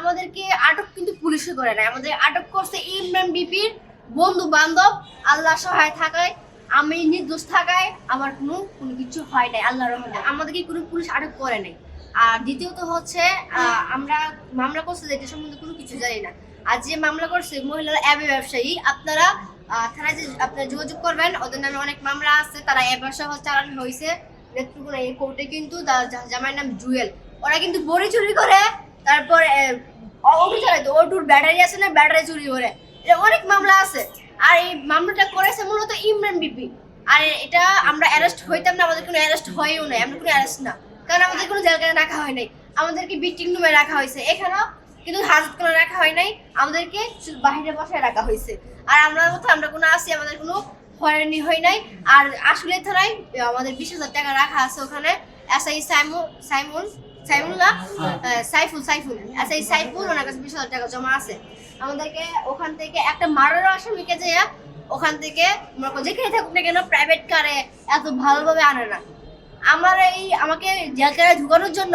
আমাদেরকে আটক কিন্তু পুলিশে করে না, আমাদের আটক করছে ইমরান বিপির বন্ধু বান্ধব। আল্লাহ সহায় থাকায়, আমি নির্দোষ থাকায় আমার কোনো কিছু হয় নাই, আল্লাহর রহমতে আমাদেরকে কোনো পুলিশ আটক করে নাই। আর দ্বিতীয়ত হচ্ছে আমরা মামলা করছে এটা সম্বন্ধে কোনো কিছু জানি না। আর যে মামলা করছে মহিলারা অ্যাবে ব্যবসায়ী, আপনারা থানায় যে আপনারা যোগাযোগ করবেন, ওদের নামে অনেক মামলা আছে, তারা অ্যাব ব্যবসা চালানো হয়েছে নেত্রকোনা এই কোর্টে। কিন্তু জামাইয়ের নাম জুয়েল, ওরা কিন্তু বড়ি চুরি করে, তারপর অটো চালায়, তো অটোর ব্যাটারি আছে না, ব্যাটারি চুরি করে, এটা অনেক মামলা আছে। আর এই মামলাটা করেছে মূলত ইমরান বিপি। আর এটা আমরা অ্যারেস্ট হইতাম না, আমাদের কোনো অ্যারেস্ট হয়ও নাই, আমরা কোনো অ্যারেস্ট না, কারণ আমাদের কোনো জায়গায় রাখা হয় নাই। আমাদেরকে ভিকটিম রুমে রাখা হয়েছে, এখানেও কিন্তু হাজতখানায় রাখা হয় নাই, আমাদেরকে শুধু বাহিরে বসায় রাখা হয়েছে। আর আমরা কোনো আসি, আমাদের কোনো হয়রানি হয় নাই। আর আসলে থানায় আমাদের 20,000 টাকা রাখা আছে ওখানে। এসআই সাইফুল ওনার কাছে 20,000 টাকা জমা আছে। আমাদেরকে ওখান থেকে একটা মারার আসামিকে যে ওখান থেকে যেখানে থাকুক না কেন প্রাইভেট কারে এত ভালোভাবে আনে না। আমাকে জেলখানায় ঢুকানোর জন্য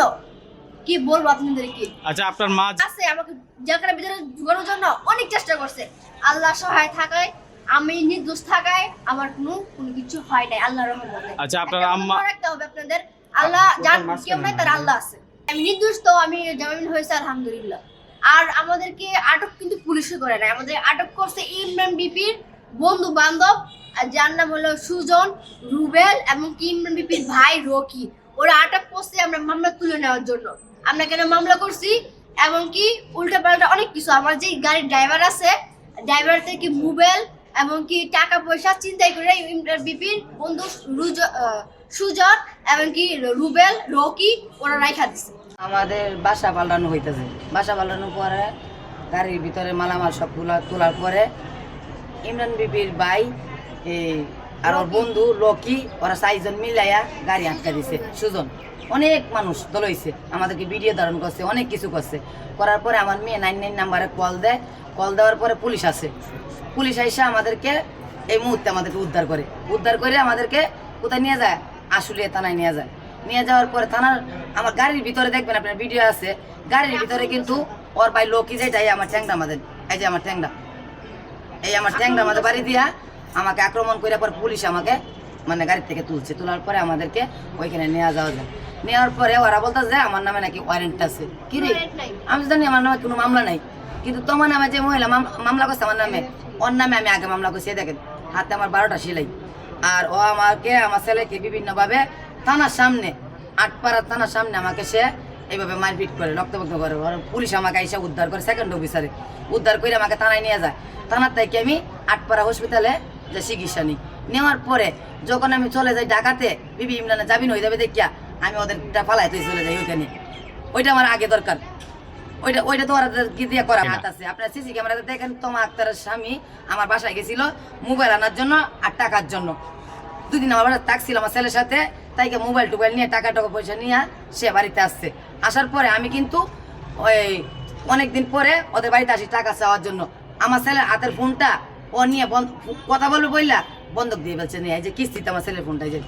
কি বলবো আপনাদেরকে। আচ্ছা, আপনার মা আছে আমাকে জেলখানার ভিতরে ঢুকানোর জন্য অনেক চেষ্টা করছে। আল্লাহ সহায় থাকায়, আমি নির্দোষ থাকায় আমার কোনো কিছু হয় নাই, আল্লাহর রহমতে। আচ্ছা, আপনার আম্মা রাখতে হবে আপনাদের, আল্লাহ জান কেউ নাই, তার আল্লাহ আছে। আমি নির্দোষ, তো আমি জামিন হয়েছে আলহামদুলিল্লাহ। আর আমাদেরকে আটক কিন্তু পুলিশে করে না, আমাদের আটক করছে ইমরান বিপির বন্ধু বান্ধব, যার নাম হলো সুজন, রুবেল এবং ইমরান বিপির ভাই রকি। ওরা আটক করছে আমরা মামলা তুলে নেওয়ার জন্য। আমরা কেন মামলা করছি এবং কি উল্টা পাল্টা অনেক কিছু। আমার যে গাড়ির ড্রাইভার আছে, ড্রাইভার থেকে মোবাইল এবং কি টাকা পয়সা চিন্তাই করে ইমরান বিপির বন্ধু সুজন এবং কি রুবেল রকি ওরা রাইখা দিছে। আমাদের বাসা পাল্টানো হইতেছে, বাসা পাল্টানোর পরে গাড়ির ভিতরে মালামাল সবগুলো তোলার পরে ইমরান বিপির ভাই আর ওর বন্ধু লকি, ওরা 4 জন মিলাইয়া গাড়ি আটকা দিছে। সুজন অনেক মানুষ দল হয়েছে, আমাদেরকে ভিডিও ধারণ করছে, অনেক কিছু করছে। করার পরে আমার মেয়ে 99 নাম্বারে কল দেয়। কল দেওয়ার পরে পুলিশ আসে, পুলিশ এসে আমাদেরকে এই মুহূর্তে আমাদেরকে উদ্ধার করে আমাদেরকে কোথায় নিয়ে যায়, আশুলিয়া থানায় নিয়ে যায়। নিয়ে যাওয়ার পরে থানার আমার গাড়ির ভিতরে দেখবেন আপনার ভিডিও আছে, গাড়ির ভিতরে কিন্তু ওর ভাই লকি যেটাই আমার ট্যাংরা আমাদের, এই যে আমার ট্যাংরা, এই আমার ট্যাংরা আমাদের বাড়ি দিয়া আমাকে আক্রমণ করে পর পুলিশ আমাকে মানে গাড়ি থেকে তুলছে। তোলার পরে আমাদেরকে ওইখানে নিয়ে যাওয়া যায়। নেওয়ার পরে ওরা বলতেছে আমার নামে নাকি ওয়ারেন্ট আছে। কি রে, আমি জানি আমার নামে কোনো মামলা নাই, কিন্তু তোমার নামে যে মহিলা মামলা করছে আমার নামে, ওর নামে আমি আগে মামলা করছি। দেখেন হাতে আমার 12টা সেলাই। আর ও আমাকে আমার ছেলেকে বিভিন্নভাবে থানার সামনে, আটপাড়া থানার সামনে আমাকে সে এইভাবে মারপিট করে, রক্তবক্ত করে। পুলিশ আমাকে এসে উদ্ধার করে, সেকেন্ড অফিসারে উদ্ধার করে আমাকে থানায় নিয়ে যায়। থানার থেকে আমি আটপাড়া হসপিটালে যে চিকিৎসা নিই। নেওয়ার পরে যখন আমি চলে যাই ঢাকাতে, বিবি ইমরানে যাবিন হয়ে যাবে দেখিয়া আমি ওদেরটা ফালাইতে চলে যাই ওইখানে। ওইটা আমার আগে দরকার, ওইটা তো ওরা কি দিয়ে করা হাত আছে। আপনার সিসি ক্যামেরাতে দেখেন তোমার আক্তারের স্বামী আমার বাসায় গেছিল মোবাইল আনার জন্য আর টাকার জন্য। 2 দিন আমার বাসায় থাকছিল আমার ছেলের সাথে, তাইকে মোবাইল টোবাইল নিয়ে টাকা পয়সা নিয়ে সে বাড়িতে আসছে। আসার পরে আমি কিন্তু ওই অনেকদিন পরে ওদের বাড়িতে আসি টাকা চাওয়ার জন্য। আমার ছেলের হাতের ফোনটা ও নিয়ে কথা বলবে বললা বন্ধক দিয়ে ফেলছে, নিয়ে এই যে কিস্তিতে আমার ছেলের ফোনটা, যে